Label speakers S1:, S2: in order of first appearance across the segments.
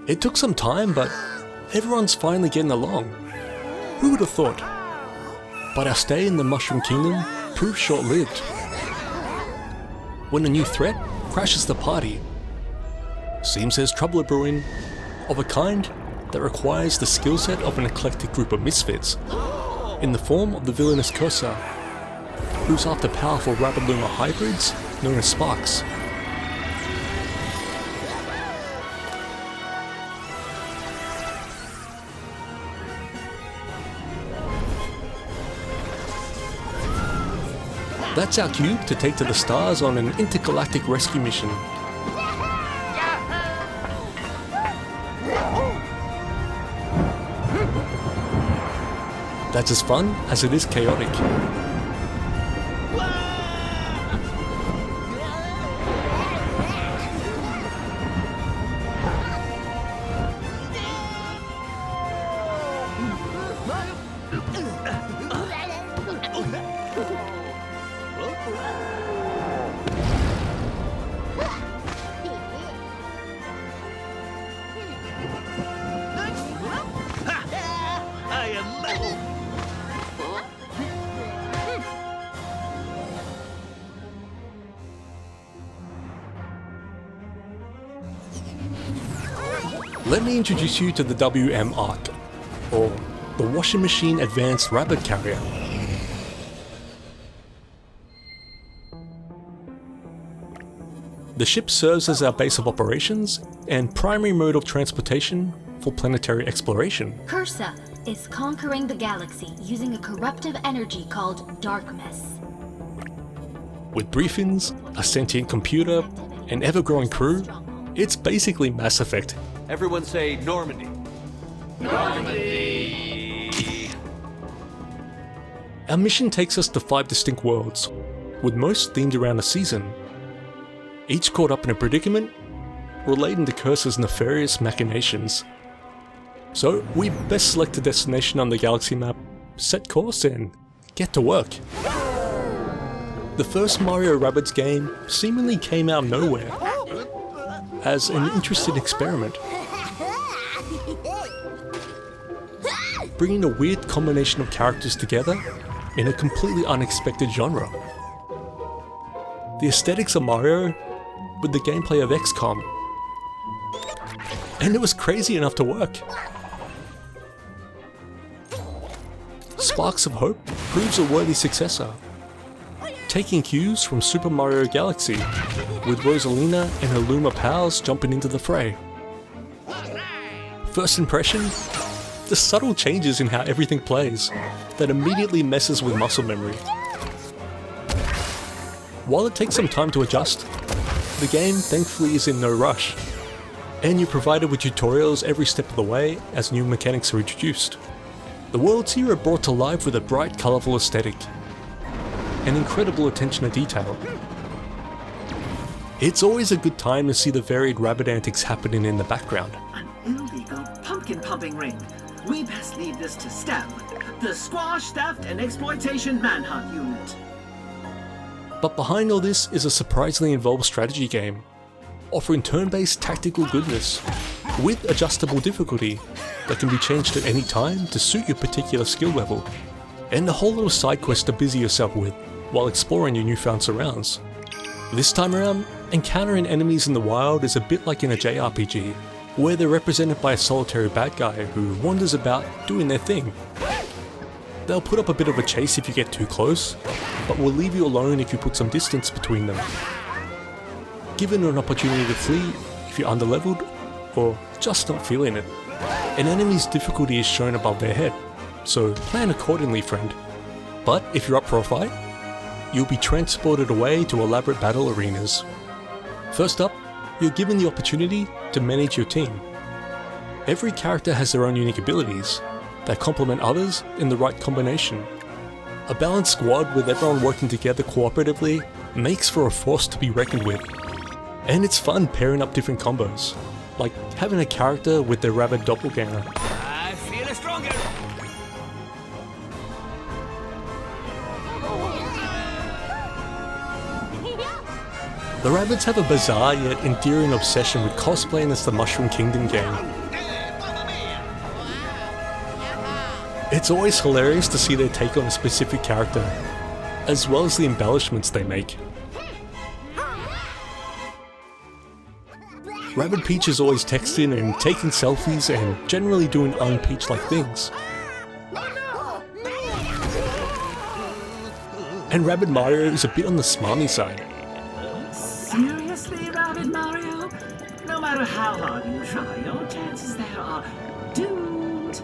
S1: It took some time, but everyone's finally getting along. Who would have thought? But our stay in the Mushroom Kingdom proved short-lived. When a new threat crashes the party, seems there's trouble brewing, of a kind that requires the skill set of an eclectic group of misfits, in the form of the villainous Cursor, who's after powerful Rabbid Luma hybrids known as Sparks. That's our cue to take to the stars on an intergalactic rescue mission. That's as fun as it is chaotic. Let me introduce you to the WM Arc, or the Washing Machine Advanced Rabbid Carrier. The ship serves as our base of operations and primary mode of transportation for planetary exploration.
S2: Cursor is conquering the galaxy using a corruptive energy called darkness.
S1: With briefings, a sentient computer, an ever-growing crew, it's basically Mass Effect.
S3: Everyone say Normandy. Normandy!
S1: Our mission takes us to 5 distinct worlds, with most themed around a season, each caught up in a predicament relating to Cursor's nefarious machinations. So we best select a destination on the galaxy map, set course and get to work. The first Mario Rabbids game seemingly came out of nowhere as an interesting experiment, bringing a weird combination of characters together in a completely unexpected genre. The aesthetics of Mario with the gameplay of XCOM, and it was crazy enough to work. Sparks of Hope proves a worthy successor, taking cues from Super Mario Galaxy, with Rosalina and her Luma pals jumping into the fray. First impression? The subtle changes in how everything plays that immediately messes with muscle memory. While it takes some time to adjust, the game thankfully is in no rush, and you're provided with tutorials every step of the way as new mechanics are introduced. The worlds here are brought to life with a bright, colourful aesthetic, and incredible attention to detail. It's always a good time to see the varied rabbit antics happening in the background.
S4: An illegal pumpkin pumping ring. We best leave this to STEM, the Squash, Theft and Exploitation Manhunt Unit.
S1: But behind all this is a surprisingly involved strategy game, offering turn-based tactical goodness, with adjustable difficulty that can be changed at any time to suit your particular skill level, and a whole lot of side quests to busy yourself with while exploring your newfound surrounds. This time around, encountering enemies in the wild is a bit like in a JRPG, where they're represented by a solitary bad guy who wanders about doing their thing. They'll put up a bit of a chase if you get too close, but will leave you alone if you put some distance between them. Given an opportunity to flee if you're underleveled, or just not feeling it. An enemy's difficulty is shown above their head, so plan accordingly, friend. But if you're up for a fight, you'll be transported away to elaborate battle arenas. First up, you're given the opportunity to manage your team. Every character has their own unique abilities that complement others in the right combination. A balanced squad with everyone working together cooperatively makes for a force to be reckoned with. And it's fun pairing up different combos, like having a character with their rabid doppelganger.
S3: I feel stronger.
S1: The Rabbids have a bizarre yet endearing obsession with cosplaying as the Mushroom Kingdom game. It's always hilarious to see their take on a specific character, as well as the embellishments they make. Rabbid Peach is always texting and taking selfies and generally doing un-Peach-like things. And Rabbid Mario is a bit on the smarmy side.
S4: Seriously, Rabbid Mario? No matter how hard you try, your chances there are doomed.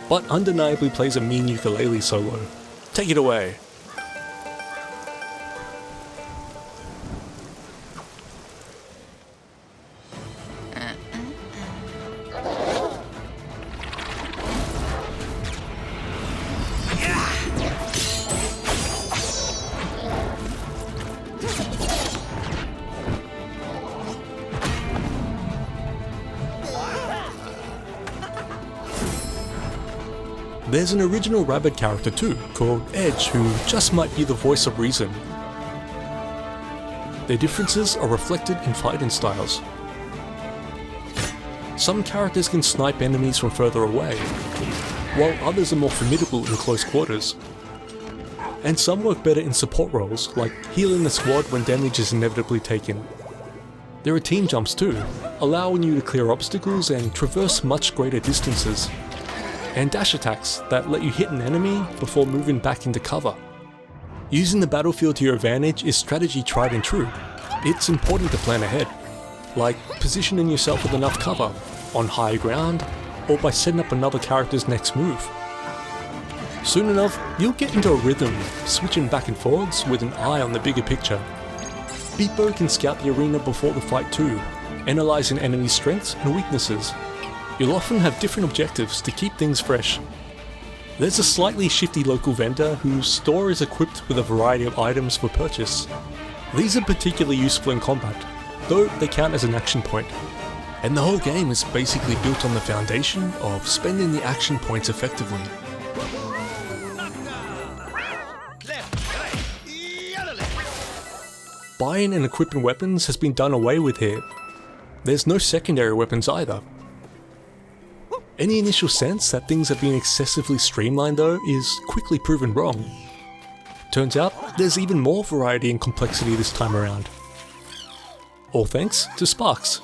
S1: But undeniably plays a mean ukulele solo. Take it away. There's an original Rabbid character too, called Edge, who just might be the voice of reason. Their differences are reflected in fighting styles. Some characters can snipe enemies from further away, while others are more formidable in close quarters. And some work better in support roles, like healing the squad when damage is inevitably taken. There are team jumps too, allowing you to clear obstacles and traverse much greater distances. And dash attacks that let you hit an enemy before moving back into cover. Using the battlefield to your advantage is strategy tried and true. It's important to plan ahead, like positioning yourself with enough cover, on high ground, or by setting up another character's next move. Soon enough, you'll get into a rhythm, switching back and forwards with an eye on the bigger picture. Beepo can scout the arena before the fight too, analysing enemy strengths and weaknesses. You'll often have different objectives to keep things fresh. There's a slightly shifty local vendor whose store is equipped with a variety of items for purchase. These are particularly useful in combat, though they count as an action point. And the whole game is basically built on the foundation of spending the action points effectively. Buying and equipping weapons has been done away with here. There's no secondary weapons either. Any initial sense that things have been excessively streamlined though is quickly proven wrong. Turns out there's even more variety and complexity this time around. All thanks to Sparks.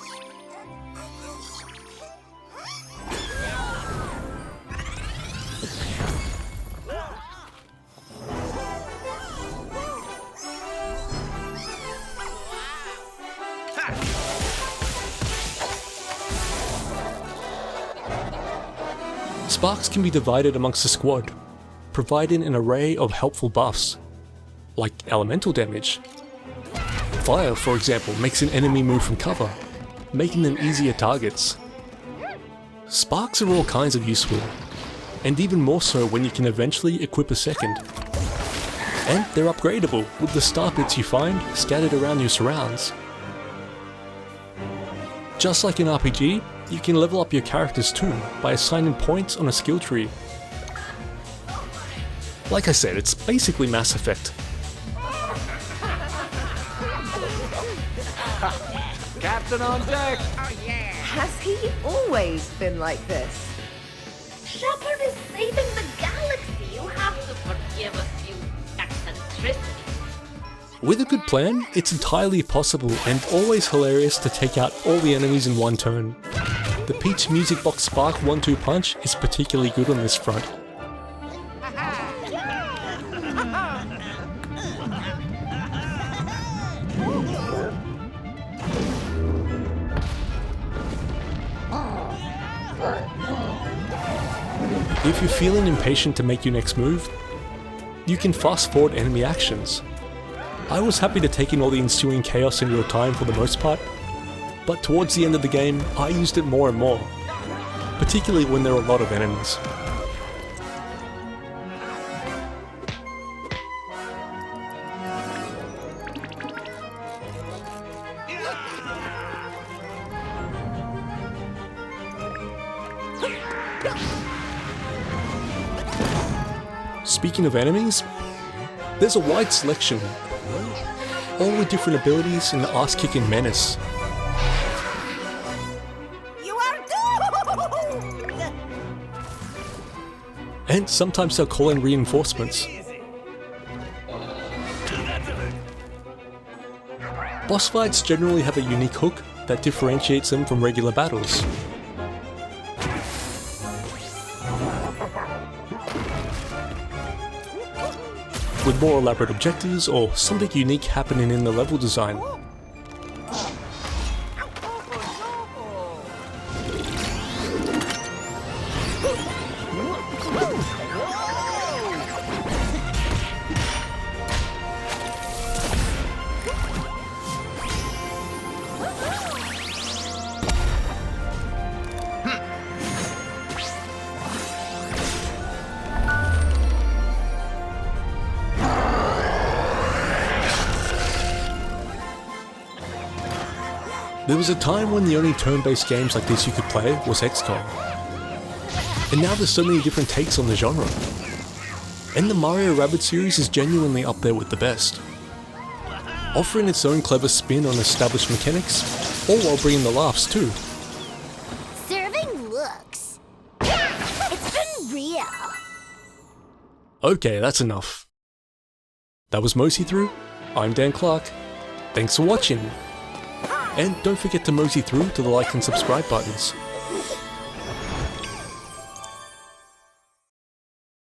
S1: Sparks can be divided amongst the squad, providing an array of helpful buffs, like elemental damage. Fire, for example, makes an enemy move from cover, making them easier targets. Sparks are all kinds of useful, and even more so when you can eventually equip a second. And they're upgradable with the star bits you find scattered around your surrounds. Just like in RPG, you can level up your characters too by assigning points on a skill tree. Like I said, it's basically Mass Effect.
S3: Captain on deck!
S5: Has he always been like this?
S2: Shepard is saving the galaxy. You have to forgive a few eccentricities.
S1: With a good plan, it's entirely possible and always hilarious to take out all the enemies in one turn. The Peach Music Box Spark 1-2 punch is particularly good on this front. If you're feeling impatient to make your next move, you can fast forward enemy actions. I was happy to take in all the ensuing chaos in real time for the most part, but towards the end of the game, I used it more and more, particularly when there were a lot of enemies. Speaking of enemies, there's a wide selection. all with different abilities and ass-kicking menace.
S5: You are doomed!
S1: And sometimes they'll call in reinforcements. Boss fights generally have a unique hook that differentiates them from regular battles. With more elaborate objectives or something unique happening in the level design. There was a time when the only turn-based games like this you could play was XCOM. And now there's so many different takes on the genre. And the Mario Rabbids series is genuinely up there with the best. Offering its own clever spin on established mechanics, all while bringing the laughs too.
S6: Serving looks. It's been real.
S1: Okay, that's enough. That was MoseyThrough. I'm Dan Clarke. Thanks for watching. And don't forget to mosey through to the like and subscribe buttons.